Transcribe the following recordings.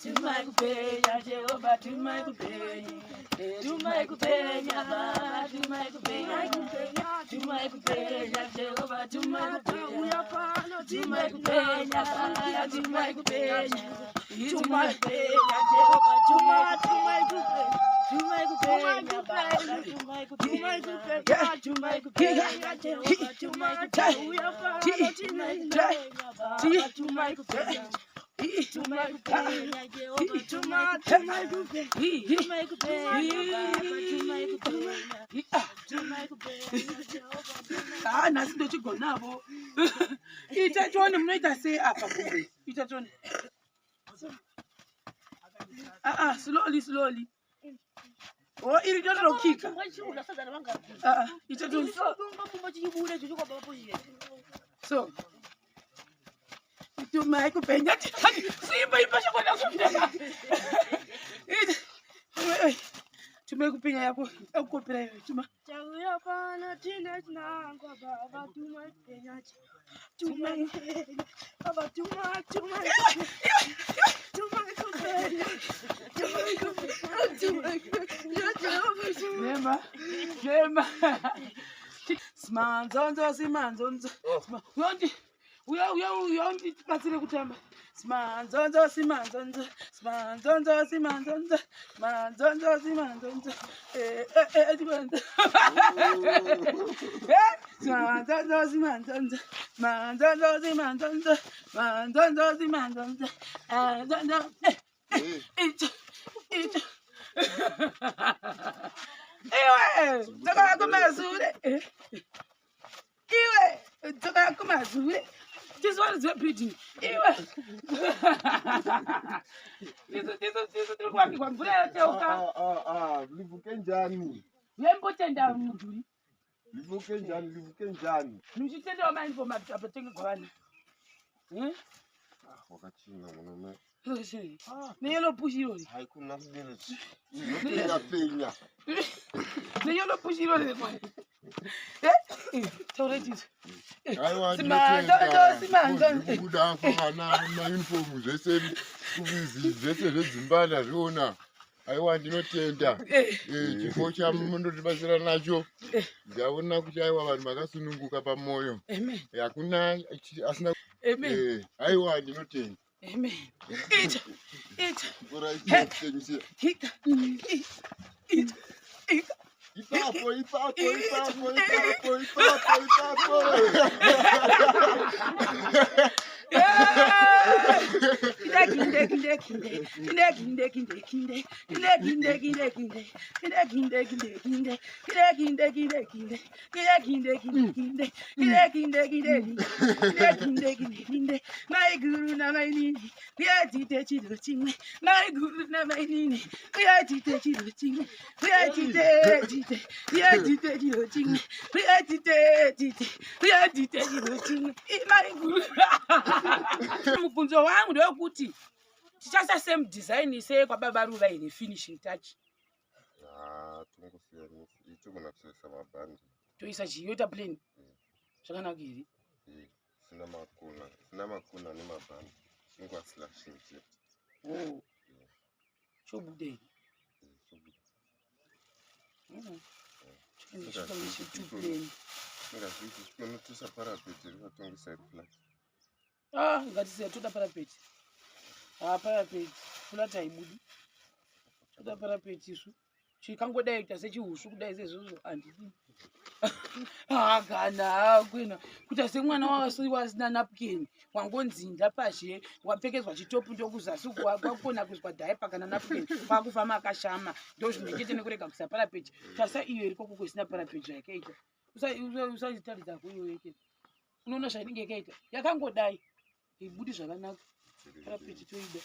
tumai kupenya Jehova, tumai kupenya, tumai kupenya Baba, tumai kupenya, tumai kupenya Jehova, tumai kupenya, tumai kupenya Baba, tumai kupenya, tumai kupenya Jehova, tumai kupenya, tumai kupenya Baba, tumai kupenya, tumai kupenya Jehova, tumai kupenya, tumai kupenya. Nasi ndo chigonavo. Itachoni mnoita sei apa kumbe. Itachoni. Slowly. Oh, iri ndio lokika. Itachoni. So. Tumai kupenya. Simba ipasha kwenda kumdaka. Tumai kupenya yako. Ukopera hiyo. Tuma. Chauya pana tina nangwa baba tumai kupenya. Tumai kupenya. Baba tumai kupenya. Tumai kupenya. Nema. Simanzonzo. Uya ndipatire kutamba. Simanzonzo. Simanzonzo. This one is repeating. Livuke njani? Yembotenda muduri. Livuke njani? Nishitenda wa mind for my apatenge gwana. Wakachina mwanaume. Ni yellow push yoni. Haikuna mbele. Ndio penya. Ni yellow push yoni kwa. Taurejis. Simanzonzo. Kuda fana na uniform zese kubizi zese zimbala zona. Aiwa ndinotenda. Chifo cha mundu ndibasira nacho. Ndaona kuti aiwa vanhu vakasununguka pamoyo. Amen. Hakuna asina. Amen. Aiwa ndinotenda. Amen. Eat. Bora Ipapo. My guru na my nini, we are teaching the thing. My guru na my nini, we are teaching the thing. We are teaching the thing. We are teaching the thing. My guru. Mfunzo wangu ndio kuti tichasa same design ise kwa baba ruva ine finishing touch. Tungusiyani ito muna kusesa mabandi. Toisa chiyota plain. Chakana kiri. Sina makuna ni mabandi. Singwa slashing jet. Oh. Chobude. Ngatise toda parapeti. Parapeti. Fulata ibudi. Toda parapeti isu. Chikangodai kuita sechihusu kudai sezozo andidi. Kana kwena kuita semwana wakasiwa asina napkin wangonzinda pashi wapfekedzwa chitopu ndokuzasi kwakona kuzwa dhaipa kana napkin kwakufama akashama ndozvinekete nekurega kusa parapeti tasa iyo iri koko kusina parapeti yakaita usazitaridza kuyo yake unoona zvainenge yakaita yakangodai ibudi zvakanaka parapeti toida.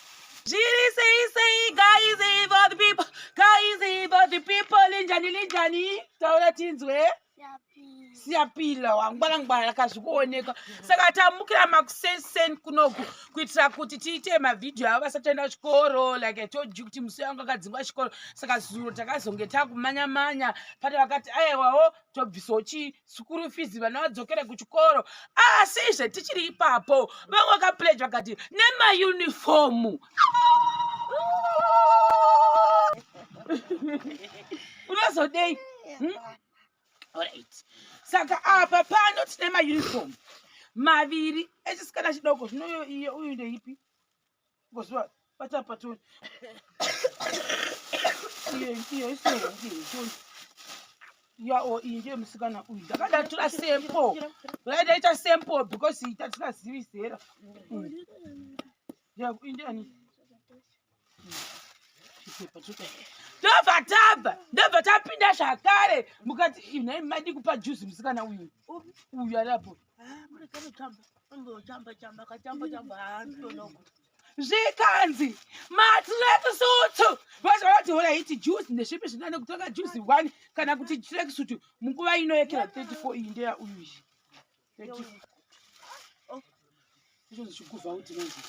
Jiri say guys for the people linjani taura tinzwe siyapila wangwala kazvikuoneka saka tamukira makusenseni kunoku kuitira kuti tiite mavidhiyo avo vasati taenda kuchikoro like I told you kuti musi wangu akadzingwa chikoro saka zuro takazonge takumanya-manya pata vakati aiwawo tobvisawo school fees vana vadzokere kuchikoro asi izve tichiri ipapo vamwe vakapledge vakati nemayunifomu unozodei alright saka apa pano tine mauniform maviri echisikana chidoko zvinoyo iyo uyu ndeipi ngozva patapatoni iyo isiyoitoni yao iyi ndiyo musikana uyu ndakadatora sample ndaita sample because itatingazivi zera indiani ndobva tapinda zvakare mukati nhai madi kupa juzi musikana uyu arapo zvikanzi matrekisutu vazvavati horaiti juzi ndezvipi zvinane kutonga juzi 1 kana kuti trekisutu munguva inoyekera 34 iyi ndeya uyu izvi izvozvo chiguvha uti manzi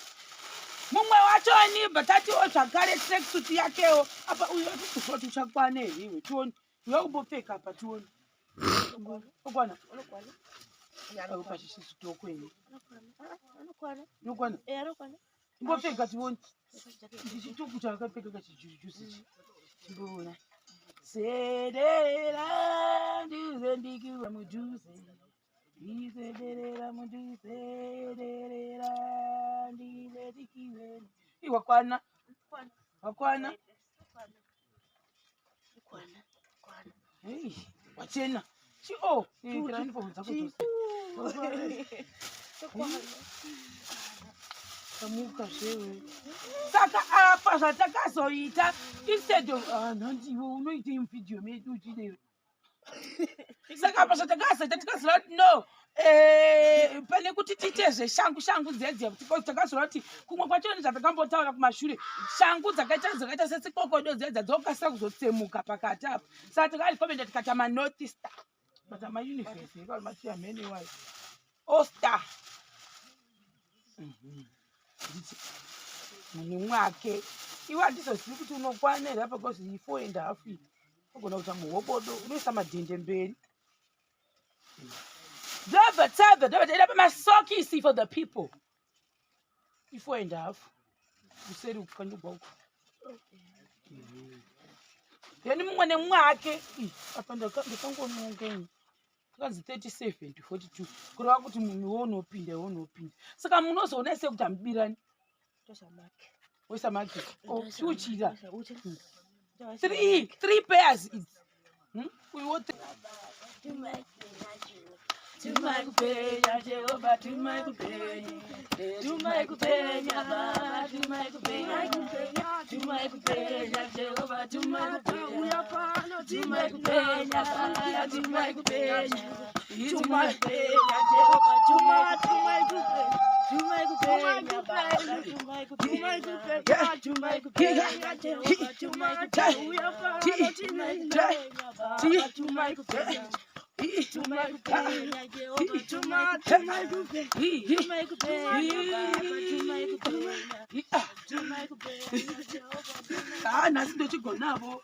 mumwe wachoni batatiwo zvakare trekisuti yakewo apa uyu atikuzoti uchakwane hiwe tioni uya kumbopfeka apa tioni okwana pachisitokweni nokwana mbopfeka tioni ndichituku chakapfeka kachijuzijuzi chimboona sederera ndize ndikiwa mudhuze ndizederera mudhuze derera ndize ndikiweni wakwana wachena chio uniform dzako kamuka zvewe saka apa zvatakazoita instead of nhandiwe unoite muvhidhiyo medu uchidewe saka apa zvatakazoita tikazoona kuti no pane kuti tiite zveshangu dzedze because takazoona kuti kumwe kwachoni zvatakambotaura kumashure shangu dzakaita setsikokodo dzedza dzokasira kuzotsemuka pakati apa saka tikarikomenda tikata manorthstar but amauniversity ekamatiya mhene wayo ostar munhu mwake iwe handizozivi kuti unokwanera because 4.5 ogona kuita muhobodo unoisa madhende mberi David, masokisi for the people. 4.5. You said you can go. Then mumwe mwake apa ndakangononga kazi 37 to 42 kureva kuti munhu wonopinda saka munozoona sekuti amubirani wesamaki chiuchira 3 pairs is Tumai kupenya Jehova, tumai kupenya Baba, tumai kupenya Jehova, tumai kupenya Baba, tumai kupenya Jehova, tumai kupenya nasi ndochigonavo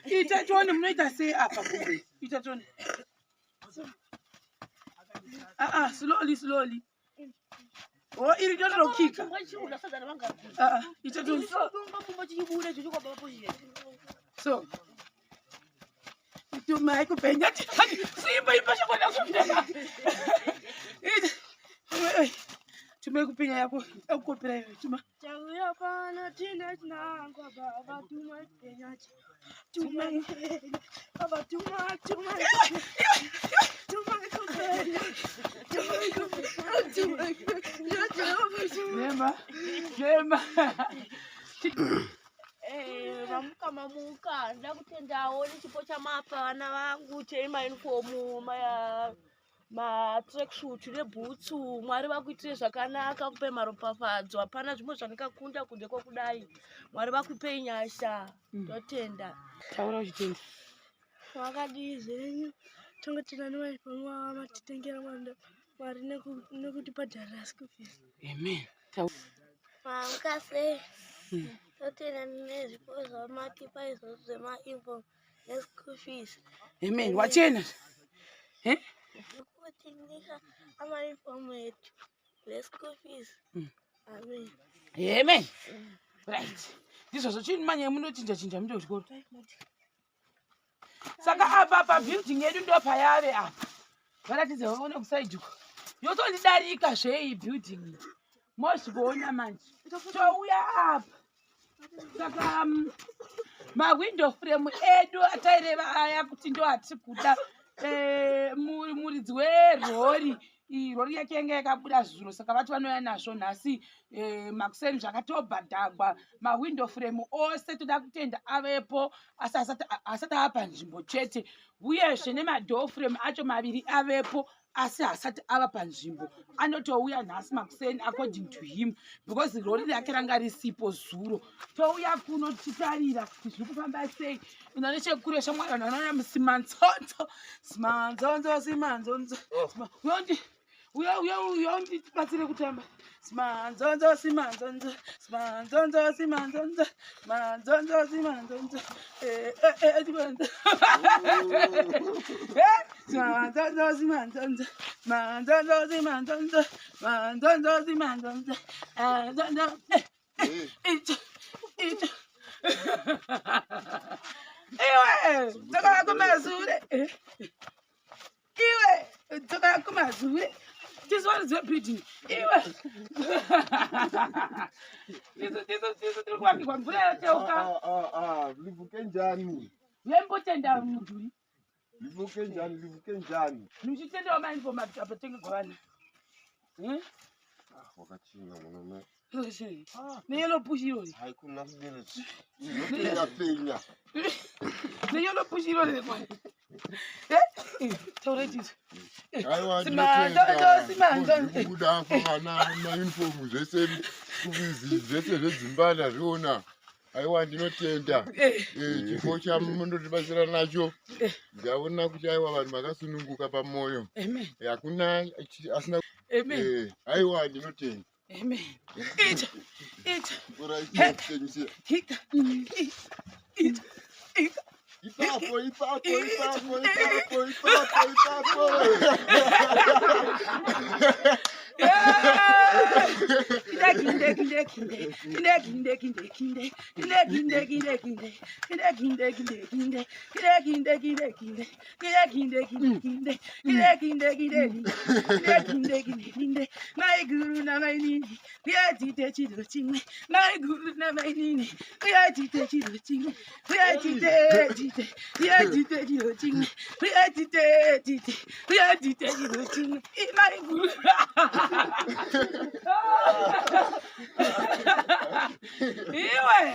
itachoni munoita sei apa kumbe itachoni slowly iri ndotinokika itachoni so tumai kupenya simba ipashakona kupenya tumai kupenya yako akukopera iwe tuma tauya pana tina tinangwa baba tumai kupenya tumai baba tumai kupenya Mamuka ndakutendawo nechipo chamapana vangu chemainifomu matracksuit nebhutsu Mwari vakuitire zvakanaka kupe maropafadzo hapana zvimwe zvandingakunda kunze kwokudai Mwari vakupei nyasha ndotenda taura uchitenda wakadii zvenyu tongotina nemaifama wamatitengera mwari nekutibhadharira school fees. Amen. Mamukase totenda nezvipo zvamatipa izvo zvemainfo neschool fees. Amen. Wachena? Nekutinisa amainfomu etu neschool fees. Amen. Amen. Right. Ndizvo zvochinimanya munochinja mundo kuchikoro. Saka apa building yedu ndo payave apa. Varatidze vaone kusaiduka. Yotondidarika zvei building. Mozviona manje. Touya apa. Saka mawindow frame edu ataireva aya kuti ndo atiri kuda. Muridzi werori. Rori yake yanga yakabuda zuro saka vati vanouya nazvo nhasi makuseni zvakatobhadhagwa mawindow frame ose toda kutenda avepo asi asati ava nzvimbo chete uyezve nemadoor frame acho maviri avepo asi asati ava panzvimbo anotouya nhasi makuseni according to him because rori rake ranga risipo zuro touya kuno tichitarira kuti zviri kufamba sei ina nechekure shamwari vanhu vanoona musimanzonzo simanzonzo uya undibatsire kutamba simanzonzo simanzonzo simanzonzo simanzonzo simanzonzo simanzonzo simanzonzo simanzonzo simanzonzo simanzonzo simanzonzo simanzonzo iwe toka kumazure iwe toka kumazure this one is a building iwe this kwa mvura yateuka livuke njani yembotenda mudhuri livuke njani nichitenda wamainfo apatenge gwana wakachinga mwanaume neyelo pushirori haikuna kubereti inopenya neyelo pushirori kwa tauretizo kuda kwavana maunifomu zvese kuvizi zvese zvedzimbanda zviona aiwa ndinotenda chipo chamundotibatsira nacho ndaona kuti aiwa vanhu makasununguka pamwoyo hakuna asina aiwa ndinotenda Amen. Ipapo. Iwe,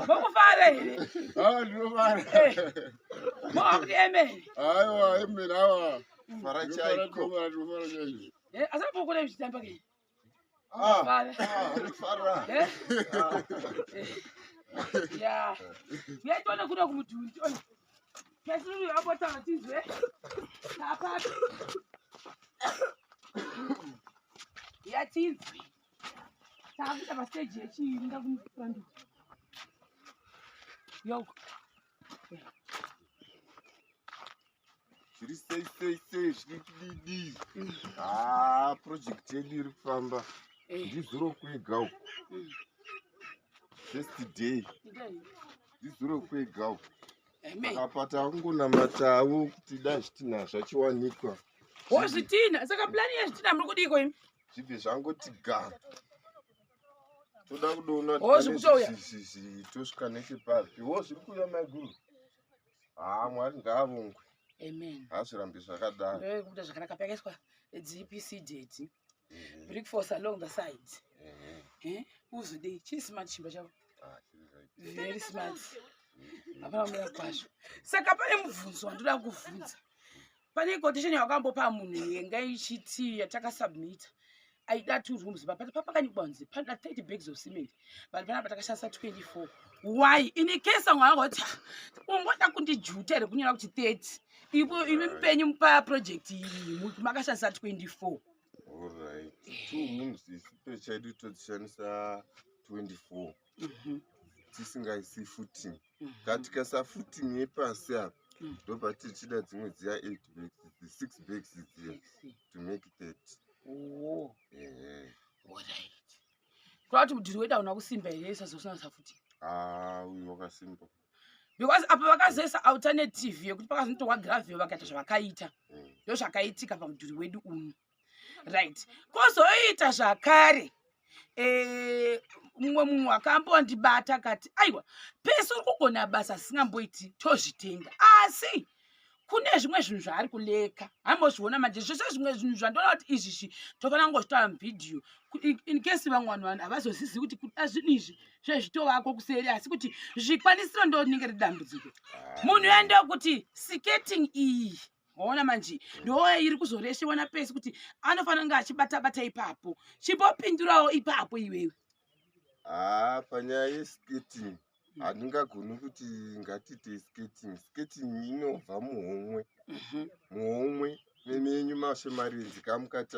mokufara ere? Ndinofara. Mokuti amen. Aiwa, amen awa. Fara chaiko. Asa pokole mchitamba ke. Fara. Ya. Yetona kuda kumudhuri. Kesuru yabota matizwe. Apa. Yatinzwe. Takuita pastage yechiyinga kumupando. Yo. Zviri sei project yedu iri kufamba ndizuro kwega uko first day ndizuro kwega uko akapata kungonamatawo kuti dai zvitina zvachiwanikwa wozvitina saka plani yezvitina muri kudiko imi zvibve zvangoti ga toda kudoona tosvika nechepapi wo zviri kuuya maiguru mwari ngaavongwe amen hazvirambi zvakadaro kuita zvakanaka pakaiswa DPC date breakfast along the sides uzodei chii smart chimba chavo very smart hapana kumira kwazvo saka pane mubvunzo wandoda kuvhunza pane quotation yawakambopa munhu yenga ichiti yatakasubmita aida 2 rooms but papakanyikwa kunzi pana 30 bags of cement but panapa takashandisa 24 why in case mwanga kuti ungoda kundijuta here kunyora kuti 30 ipo impenyu pa project iyi makashandisa 24. Alright. 2 months especially totishandisa 24. Tisingaisi footing. Katikasa footing yepasi apa ndobva tichida dzimwe dziya 8 bags, 6 bags dziya to make 30. Oh. Alright. Kuti mudhuri wedu hauna kusimba here isazosina futi. Uyu wakasimba. Because apa vakazoisa alternative yekuti pakazonotorwa gravel vakaita zvavakaita. Ndo zvakaitika pamudhuri wedu uno. Right. Kozoita zvakare mumwe munhu akambondibata akati aiwa pesi uri kugona basa singamboiti tozvitenga asi kune zvimwe zvinhu zvaari kuleka hambozviona manje zvese zvimwe zvinhu zvandoona kuti izvi tofanira ngozvitaura muvhidhiyo in case vamwe vanhu havazozizi kuti zvinhu izvi zvezvitovako kuseri asi kuti zvikwanisiro ndonenge ridambudziko munhu enda kuti skating iyi waona manje ndoyo iri kuzoreshewa napesi kuti anofanira kunge achibata ipapo chimbopindurawo ipapo iwewe. Panyaya yeskating handingagoni kuti ngatite skating inobva muhomwe memenyu mashe marenzi kamukati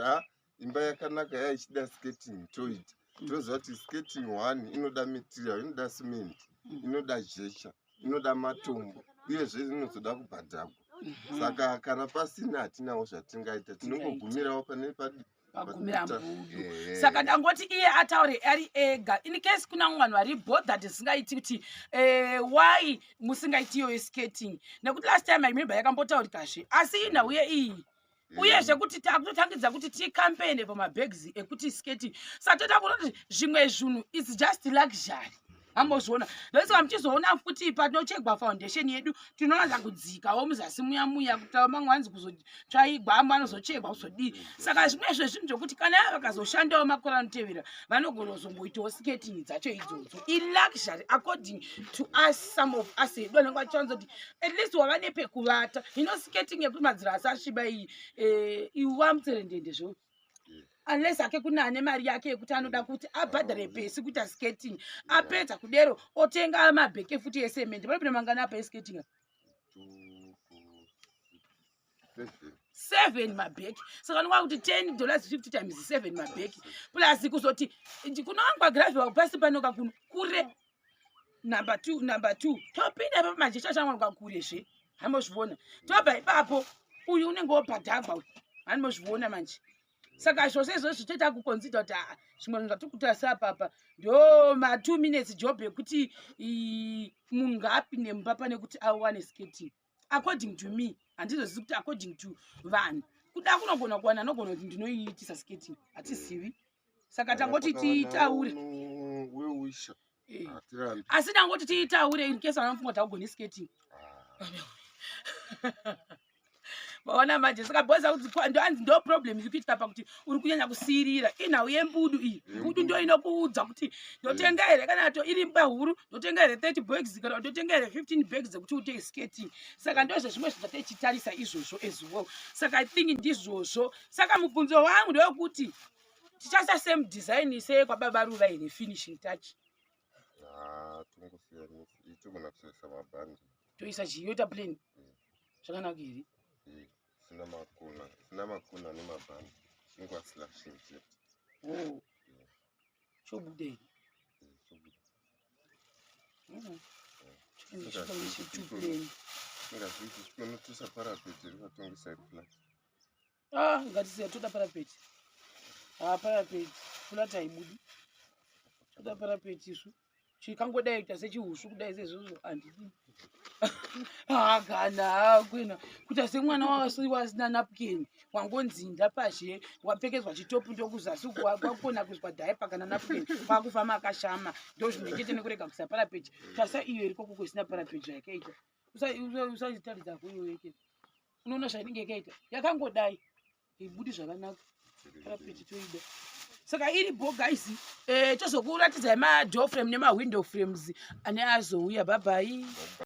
imba yakanaka yaichida skating toita toziva kuti skating 1 inoda material, inoda cement, inoda jesha, inoda matombo uyezve inozoda kubhadhagwa. Saka kana pasina hatinawo zvatingaita tinongogumirawo pane pagumira mbudu. Saka ndangoti iye ataure ari ega in case kuna vanhu vari bothered isingaiti kuti why musingaiti iyo skating nekuti last time I remember yakambotaurikazve asi inhauye iyi uyezve kuti takutotangidza kuti tikampene pamabags ekuti skating saka toda kunoti zvimwe zvinhu it's just luxury. Hambozviona ndosaka muchizoona kuti panochekwa foundation yedu tinowanza kudzikawo muzasi muya kuti vamwe vanzi kuzotsvaigwa amwe anozochekwa kuzodii. Saka zvimwe zvezvinhu zvokuti kana vakazoshandawo makore anotevera vanogona kuzomboitawo skating dzacho idzodzo iluxury according to us, some of us hedu vanenge vachiwanza kuti at least wava nepekuvata skating yekuti madziro asasviba iyi iwa mutserendende zvo unless ake kuna ane mari yake yekuti anoda kuti abhadhare pesi kuita skating apedza kudero otenga mabheke futi esemende panopinda mangana apa eskating 7 mabheki. Saka nongwa kuti $10 50 times 7 mabheki plus kuzoti kunoangwa gravel pasi panoka kure number 2 topinda pamanje chachamwa kurezve hambozviona tobva ipapo uyu unenge wobhadhagwa hambozviona manje. Saka zvose izvozvo toita kuconsider kuti zvimwe zvinhu zvatikutarisa apapa ndo ma2 minutes job yekuti munhu ngaapinde mumba pane kuti awane skating according to me. Handizozivi kuti according to vanhu kuda kunogona kuwana anogona kuti ndinoiitisa skating hatizivi. Saka tangoti tiitaure asi tangoti tiitaure in case vanofunga kuti haugoni skating. Vaona manje saka boza kuti ndo problem ikuitika pakuti uri kunyanya kusirira inhau yembudu iyi. Mbudu ndo inokuudza kuti ndotenga here kana to iri mba huru ndotenga here 30 bags kana ndotenga here 15 bags dzekuti uite skating. Saka ndozvo zvimwe zvatachitarisa izvozvo as well. Saka I think ndizvozvo. Saka mubvunzo wangu ndokuti tichaisa same design sekwababa Ruva here finishing touch. Togona kusaisa mabhandi toisa chiyoita plain zvakanaka here. Sina makona nemabhandi ingwa slashing jet. Chobuda here. Ngazviti parapeti rikatongesa flat. Ngatisiya toda parapeti. Parapeti flat haibudi. Toda parapeti isu. Chikangodai kuita sechihusu kudai sezvozvo handidi. Kana kwena kuita semwana wasina napkin wangonzinda pashe wapfekedzwa chitopu ndokuzasi kwakona kuzwa dhaipa kana napkin kwakufama akashama ndo zvinengete nekurega kuisa parapeti. Tasa iyo iriko kusina parapeti yakaita usachitaridza kuyo yeke unoona zvainenge yakaita yakangodai ibudi zvakanaka parapeti toida. Saka iri guys tozokuratidzai madoor frame nemawindow frames ane azouya. Bye bye.